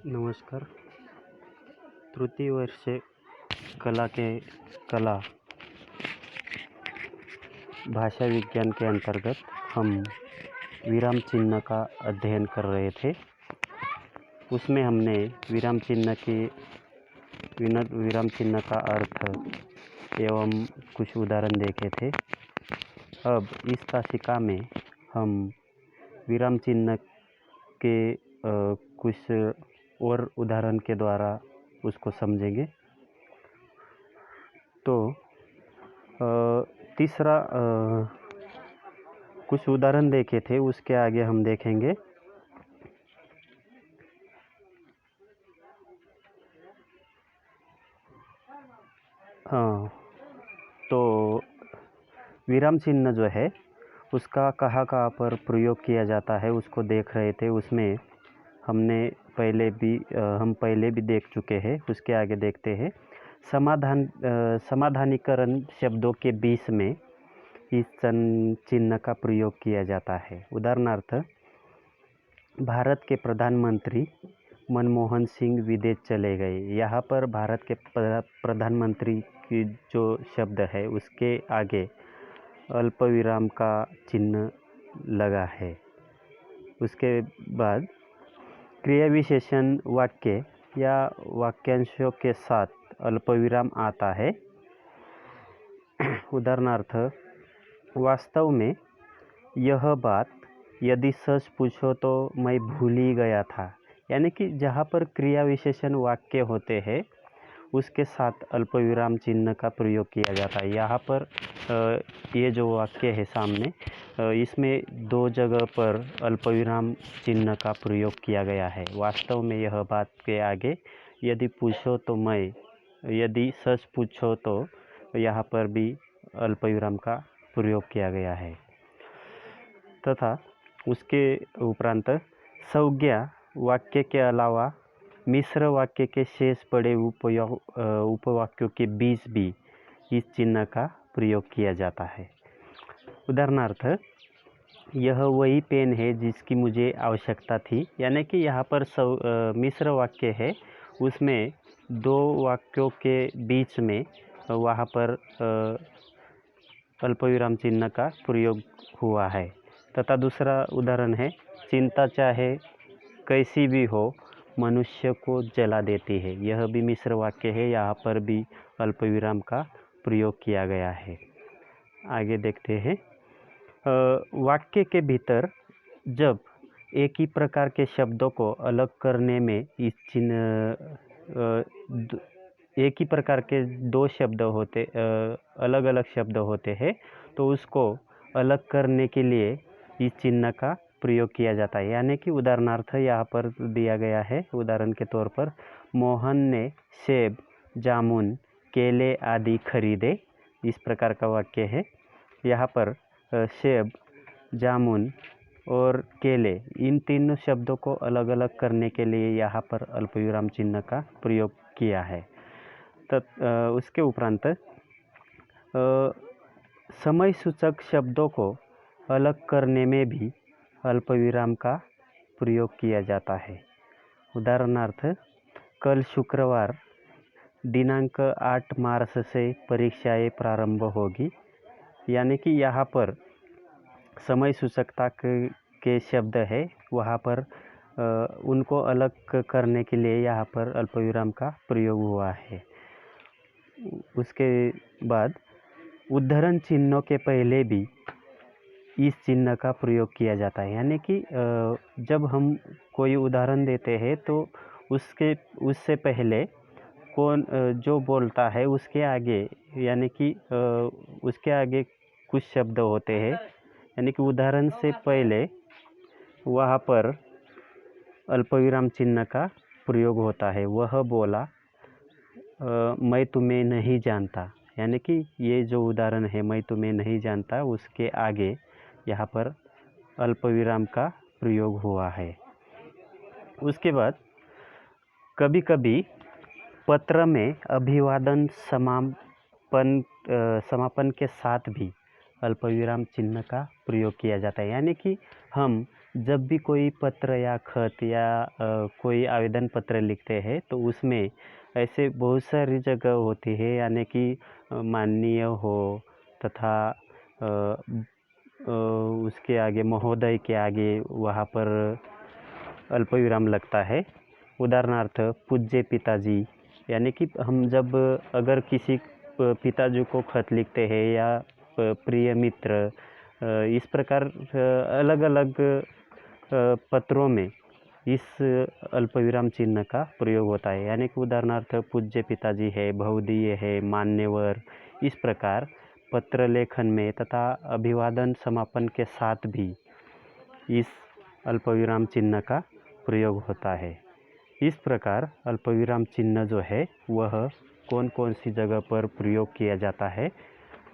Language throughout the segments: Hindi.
नमस्कार। तृतीय वर्षे कला के कला भाषा विज्ञान के अंतर्गत हम विराम चिन्ह का अध्ययन कर रहे थे। उसमें हमने विराम चिन्ह का अर्थ एवं कुछ उदाहरण देखे थे। अब इस तासिका में हम विराम चिन्ह के कुछ और उदाहरण के द्वारा उसको समझेंगे। तो तीसरा कुछ उदाहरण देखे थे, उसके आगे हम देखेंगे तो विराम चिन्ह जो है उसका कहाँ कहाँ पर प्रयोग किया जाता है उसको देख रहे थे। उसमें हम पहले भी देख चुके हैं। उसके आगे देखते हैं समाधानीकरण शब्दों के बीच में इस चिन्ह का प्रयोग किया जाता है। उदाहरणार्थ, भारत के प्रधानमंत्री मनमोहन सिंह विदेश चले गए। यहाँ पर भारत के प्रधानमंत्री की जो शब्द है उसके आगे अल्प विराम का चिन्ह लगा है। उसके बाद क्रिया विशेषण वाक्य या वाक्यांशों के साथ अल्पविराम आता है। उदाहरणार्थ, वास्तव में यह बात यदि सच पूछो तो मैं भूल ही गया था। यानी कि जहाँ पर क्रिया विशेषण वाक्य होते हैं उसके साथ अल्पविराम चिन्ह का प्रयोग किया जाता है। यहाँ पर ये जो वाक्य है सामने, इसमें दो जगह पर अल्पविराम चिन्ह का प्रयोग किया गया है। वास्तव में यह बात के आगे यदि पूछो तो मैं, यदि सच पूछो तो, यहाँ पर भी अल्पविराम का प्रयोग किया गया है। तथा उसके उपरांत संज्ञा वाक्य के अलावा मिश्र वाक्य के शेष पड़े उपवाक्यों के बीच भी इस चिन्ह का प्रयोग किया जाता है। उदाहरणार्थ, यह वही पेन है जिसकी मुझे आवश्यकता थी। यानी कि यहाँ पर मिश्र वाक्य है, उसमें दो वाक्यों के बीच में वहाँ पर अल्पविराम चिन्ह का प्रयोग हुआ है। तथा दूसरा उदाहरण है, चिंता चाहे कैसी भी हो मनुष्य को जला देती है। यह भी मिश्र वाक्य है, यहाँ पर भी अल्पविराम का प्रयोग किया गया है। आगे देखते हैं, वाक्य के भीतर जब एक ही प्रकार के शब्दों को अलग करने में इस चिन्ह एक ही प्रकार के दो शब्द होते, अलग अलग शब्द होते हैं, तो उसको अलग करने के लिए इस चिन्ह का प्रयोग किया जाता है। यानी कि उदाहरणार्थ यहाँ पर दिया गया है। उदाहरण के तौर पर, मोहन ने सेब, जामुन, केले आदि खरीदे। इस प्रकार का वाक्य है। यहाँ पर सेब, जामुन और केले, इन तीनों शब्दों को अलग अलग करने के लिए यहाँ पर अल्पविराम चिन्ह का प्रयोग किया है। उसके उपरांत समय सूचक शब्दों को अलग करने में भी अल्पविराम का प्रयोग किया जाता है। उदाहरणार्थ, कल शुक्रवार दिनांक 8 मार्च से परीक्षाएं प्रारंभ होगी। यानी कि यहाँ पर समय सूचकता के शब्द है, वहाँ पर उनको अलग करने के लिए यहाँ पर अल्पविराम का प्रयोग हुआ है। उसके बाद उद्धरण चिन्हों के पहले भी इस चिन्ह का प्रयोग किया जाता है। यानी कि जब हम कोई उदाहरण देते हैं तो उससे पहले कौन जो बोलता है उसके आगे, यानी कि उसके आगे कुछ शब्द होते हैं। यानी कि उदाहरण से पहले वहाँ पर अल्पविराम चिन्ह का प्रयोग होता है। वह बोला, मैं तुम्हें नहीं जानता। यानी कि ये जो उदाहरण है, मैं तुम्हें नहीं जानता, उसके आगे यहाँ पर अल्पविराम का प्रयोग हुआ है। उसके बाद कभी कभी पत्र में अभिवादन समापन के साथ भी अल्पविराम चिन्ह का प्रयोग किया जाता है। यानी कि हम जब भी कोई पत्र या खत या कोई आवेदन पत्र लिखते हैं तो उसमें ऐसे बहुत सारी जगह होती है, यानी कि माननीय हो तथा उसके आगे महोदय के आगे वहाँ पर अल्पविराम लगता है। उदाहरणार्थ पूज्य पिताजी, यानी कि हम जब अगर किसी पिताजी को खत लिखते हैं या प्रिय मित्र, इस प्रकार अलग अलग पत्रों में इस अल्पविराम चिन्ह का प्रयोग होता है। यानी कि उदाहरणार्थ पूज्य पिताजी है, बहुदीय है, मान्यवर, इस प्रकार पत्र लेखन में तथा अभिवादन समापन के साथ भी इस अल्पविराम चिन्ह का प्रयोग होता है। इस प्रकार अल्पविराम चिन्ह जो है वह कौन कौन सी जगह पर प्रयोग किया जाता है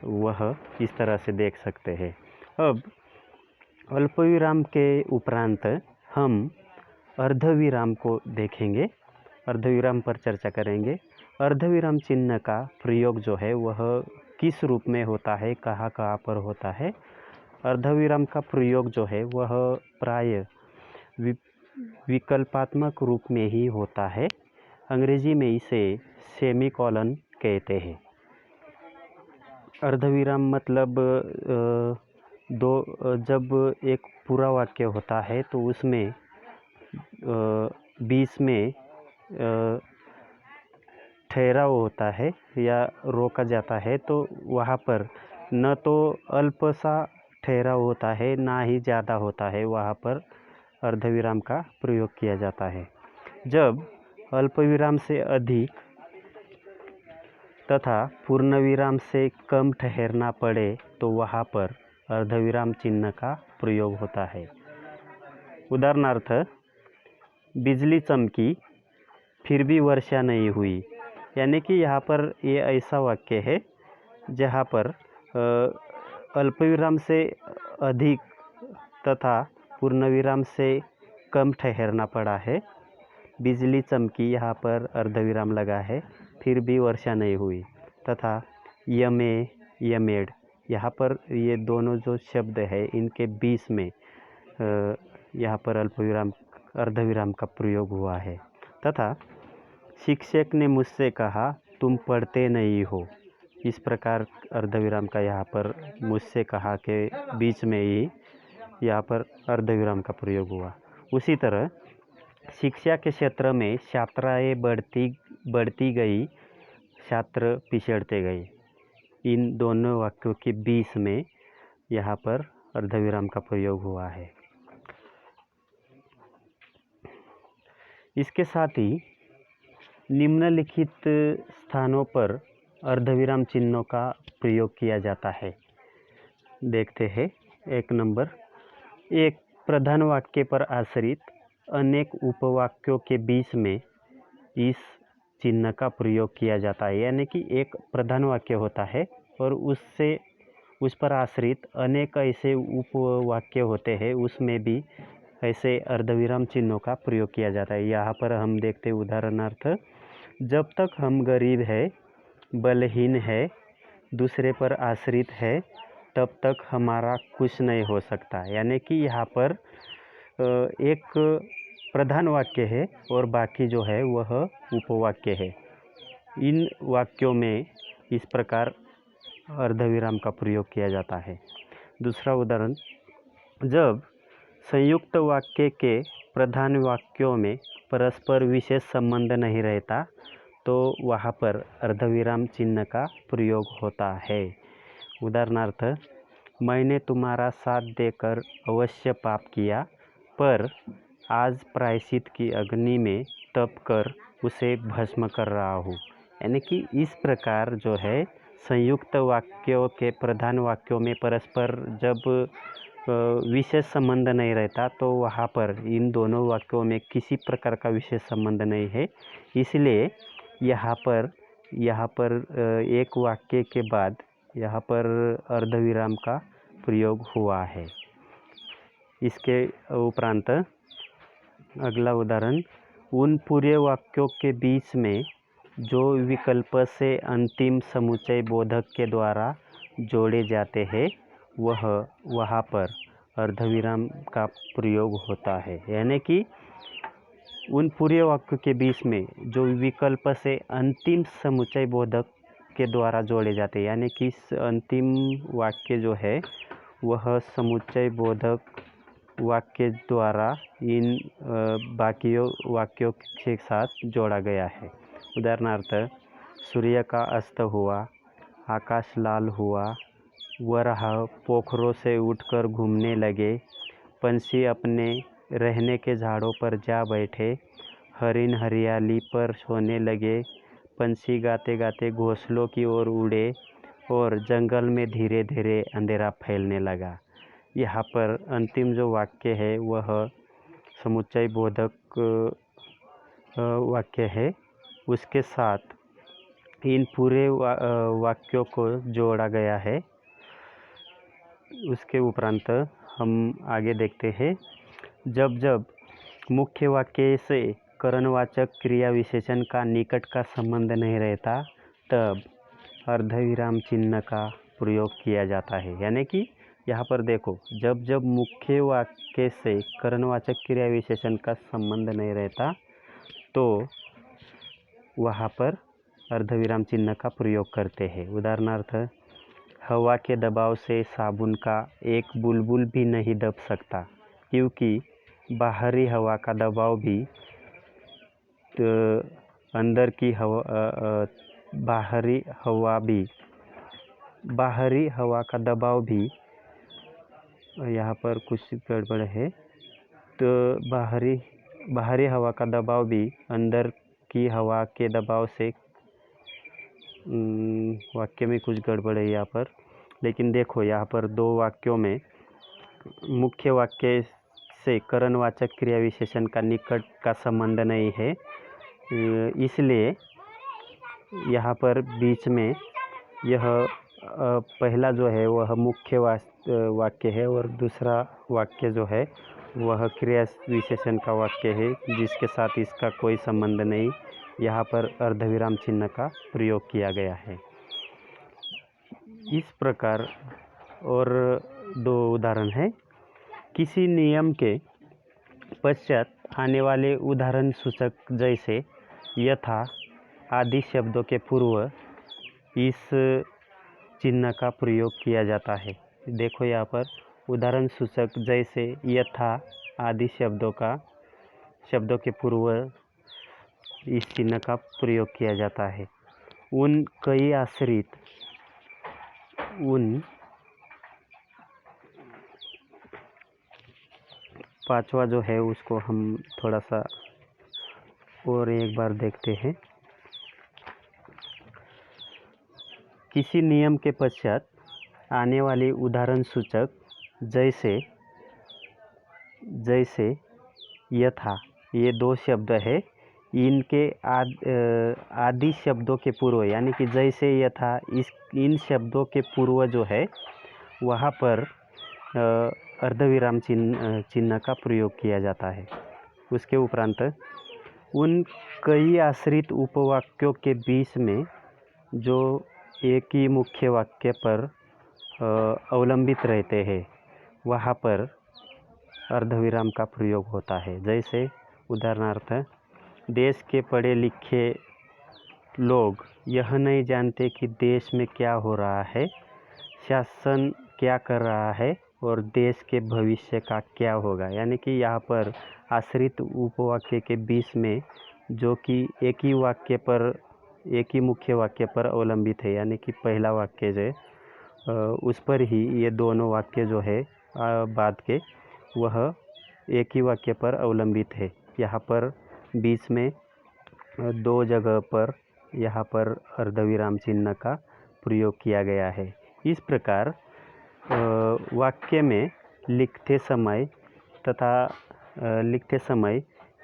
वह इस तरह से देख सकते हैं। अब अल्पविराम के उपरांत हम अर्धविराम को देखेंगे, अर्धविराम पर चर्चा करेंगे। अर्धविराम चिन्ह का प्रयोग जो है वह किस रूप में होता है, कहाँ कहाँ पर होता है। अर्धविराम का प्रयोग जो है वह प्राय विकल्पात्मक रूप में ही होता है। अंग्रेजी में इसे सेमीकोलन कहते हैं। अर्धविराम मतलब जब एक पूरा वाक्य होता है तो उसमें बीच में ठहराव होता है या रोका जाता है, तो वहाँ पर न तो अल्प सा ठहराव होता है ना ही ज़्यादा होता है, वहाँ पर अर्धविराम का प्रयोग किया जाता है। जब अल्पविराम से अधिक तथा पूर्णविराम से कम ठहरना पड़े तो वहाँ पर अर्धविराम चिन्ह का प्रयोग होता है। उदाहरणार्थ, बिजली चमकी फिर भी वर्षा नहीं हुई, यानी कि यहाँ पर ये ऐसा वाक्य है जहाँ पर अल्पविराम से अधिक तथा पूर्णविराम से कम ठहरना पड़ा है। बिजली चमकी, यहाँ पर अर्धविराम लगा है, फिर भी वर्षा नहीं हुई। तथा यमे, यमेड, यहाँ पर ये दोनों जो शब्द है इनके बीच में यहाँ पर अल्पविराम अर्धविराम का प्रयोग हुआ है। तथा शिक्षक ने मुझसे कहा तुम पढ़ते नहीं हो, इस प्रकार अर्धविराम का यहाँ पर मुझसे कहा के बीच में ही यहाँ पर अर्धविराम का प्रयोग हुआ। उसी तरह शिक्षा के क्षेत्र में छात्राएँ बढ़ती गई, छात्र पिछड़ते गए, इन दोनों वाक्यों के बीच में यहाँ पर अर्धविराम का प्रयोग हुआ है। इसके साथ ही निम्नलिखित स्थानों पर अर्धविराम चिन्हों का प्रयोग किया जाता है। देखते हैं। 1 नंबर, एक प्रधान वाक्य पर आश्रित अनेक उपवाक्यों के बीच में इस चिन्ह का प्रयोग किया जाता है। यानी कि एक प्रधान वाक्य होता है और उस पर आश्रित अनेक ऐसे उपवाक्य होते हैं, उसमें भी ऐसे अर्धविराम चिन्हों का प्रयोग किया जाता है। यहाँ पर हम देखते हैं उदाहरणार्थ, जब तक हम गरीब है, बलहीन है, दूसरे पर आश्रित है, तब तक हमारा कुछ नहीं हो सकता। यानी कि यहाँ पर एक प्रधान वाक्य है और बाकी जो है वह उपवाक्य है। इन वाक्यों में इस प्रकार अर्धविराम का प्रयोग किया जाता है। दूसरा उदाहरण, जब संयुक्त वाक्य के प्रधान वाक्यों में परस्पर विशेष संबंध नहीं रहता तो वहाँ पर अर्धविराम चिन्ह का प्रयोग होता है। उदाहरणार्थ, मैंने तुम्हारा साथ देकर अवश्य पाप किया, पर आज प्रायश्चित की अग्नि में तप कर उसे भस्म कर रहा हूँ। यानी कि इस प्रकार जो है संयुक्त वाक्यों के प्रधान वाक्यों में परस्पर जब विशेष संबंध नहीं रहता तो वहाँ पर इन दोनों वाक्यों में किसी प्रकार का विशेष संबंध नहीं है, इसलिए यहाँ पर एक वाक्य के बाद यहाँ पर अर्धविराम का प्रयोग हुआ है। इसके उपरांत अगला उदाहरण, उन पूरे वाक्यों के बीच में जो विकल्प से अंतिम समुच्चय बोधक के द्वारा जोड़े जाते हैं वहाँ पर अर्धविराम का प्रयोग होता है, यानी कि उन पूरे वाक्य के बीच में जो विकल्प से अंतिम समुच्चय बोधक के द्वारा जोड़े जाते हैं, यानी कि अंतिम वाक्य जो है वह समुच्चय बोधक वाक्य द्वारा इन बाकी वाक्यों के साथ जोड़ा गया है। उदाहरणार्थ, सूर्य का अस्त हुआ, आकाश लाल हुआ, वराह पोखरों से उठकर घूमने लगे, पंछी अपने रहने के झाड़ों पर जा बैठे, हरिन हरियाली पर सोने लगे, पंछी गाते गाते घोंसलों की ओर उड़े और जंगल में धीरे धीरे अंधेरा फैलने लगा। यहाँ पर अंतिम जो वाक्य है वह समुच्चय बोधक वाक्य है, उसके साथ इन पूरे वाक्यों को जोड़ा गया है। उसके उपरांत हम आगे देखते हैं, जब जब मुख्य वाक्य से करणवाचक क्रिया विशेषण का निकट का संबंध नहीं रहता तब अर्धविराम चिन्ह का प्रयोग किया जाता है। यानी कि यहाँ पर देखो, जब जब मुख्य वाक्य से करणवाचक क्रिया विशेषण का संबंध नहीं रहता तो वहाँ पर अर्धविराम चिन्ह का प्रयोग करते हैं। उदाहरणार्थ, हवा के दबाव से साबुन का एक बुलबुल भी नहीं दब सकता, क्योंकि बाहरी हवा का दबाव भी अंदर की हवा बाहरी हवा का दबाव भी, यहाँ पर कुछ गड़बड़ है, तो बाहरी हवा का दबाव भी अंदर की हवा के दबाव से, वाक्य में कुछ गड़बड़ है यहाँ पर। लेकिन देखो, यहाँ पर दो वाक्यों में मुख्य वाक्य से करणवाचक क्रिया विशेषण का निकट का संबंध नहीं है, इसलिए यहाँ पर बीच में यह पहला जो है वह मुख्य वाक्य है और दूसरा वाक्य जो है वह क्रिया विशेषण का वाक्य है जिसके साथ इसका कोई संबंध नहीं। यहाँ पर अर्धविराम चिन्ह का प्रयोग किया गया है। इस प्रकार और दो उदाहरण है। किसी नियम के पश्चात आने वाले उदाहरण सूचक जैसे यथा आदि शब्दों के पूर्व इस चिन्ह का प्रयोग किया जाता है। देखो, यहाँ पर उदाहरण सूचक जैसे यथा आदि शब्दों के पूर्व इस चिन्ह का प्रयोग किया जाता है। उन कई आश्रित, पांचवा जो है उसको हम थोड़ा सा और एक बार देखते हैं। किसी नियम के पश्चात आने वाले उदाहरण सूचक जैसे यथा, ये दो शब्द है, इनके आदि शब्दों के पूर्व, यानी कि जैसे यथा इन शब्दों के पूर्व जो है वहाँ पर अर्धविराम चिन्ह का प्रयोग किया जाता है। उसके उपरांत उन कई आश्रित उपवाक्यों के बीच में जो एक ही मुख्य वाक्य पर अवलंबित रहते हैं वहाँ पर अर्धविराम का प्रयोग होता है। जैसे उदाहरणार्थ, देश के पढ़े लिखे लोग यह नहीं जानते कि देश में क्या हो रहा है, शासन क्या कर रहा है और देश के भविष्य का क्या होगा। यानी कि यहाँ पर आश्रित उपवाक्य के बीच में जो कि एक ही मुख्य वाक्य पर अवलंबित है, यानी कि पहला वाक्य जो है उस पर ही ये दोनों वाक्य जो है बाद के वह एक ही वाक्य पर अवलंबित है। यहाँ पर बीच में दो जगह पर यहाँ पर अर्धविराम चिन्ह का प्रयोग किया गया है। इस प्रकार वाक्य में लिखते समय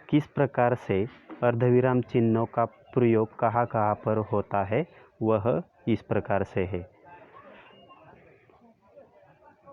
किस प्रकार से अर्धविराम चिन्हों का प्रयोग कहाँ कहाँ पर होता है वह इस प्रकार से है।